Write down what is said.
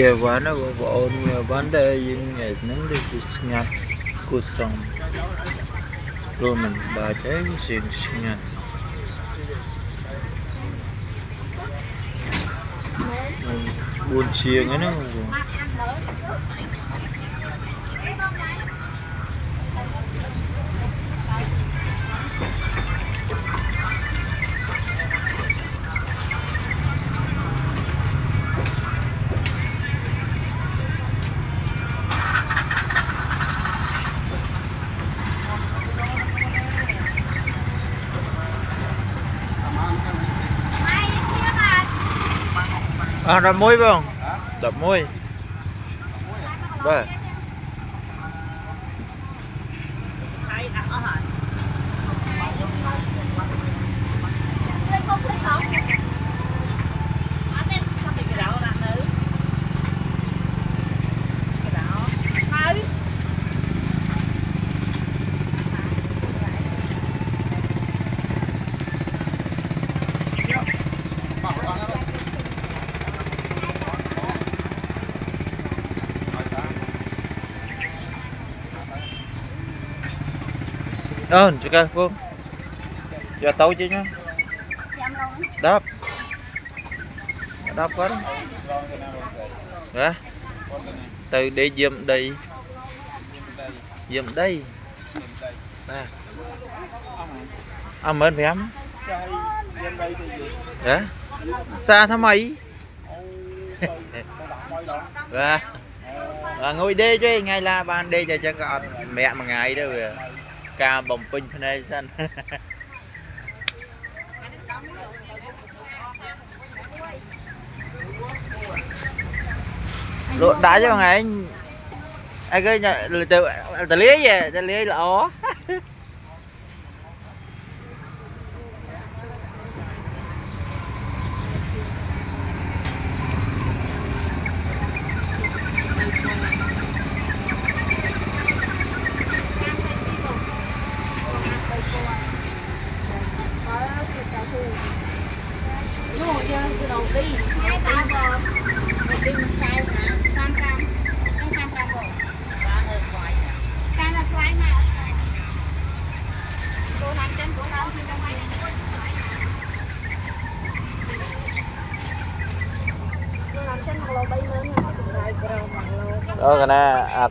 Iya mana bawa nia banda yang neng di sengat kusam. Lumen baca sing sengat. Buồn chiêng ấy nó. À, đập môi không? Đập môi. Vâng. Juga Bung. Giờ tàu chứ nhá. Đáp. Đáp con. Hả? Từ đi diêm đây. Diêm đây. À. À mến phải em. Hả? Xa thăm mấy? Và ngồi đê chứ ngay là ban đê cho con mẹ mà ngày đó rồi. Ca bồng pin này xanh. Lộ đá cho ngày anh cái nhà từ lý về từ lý là ó. Cái này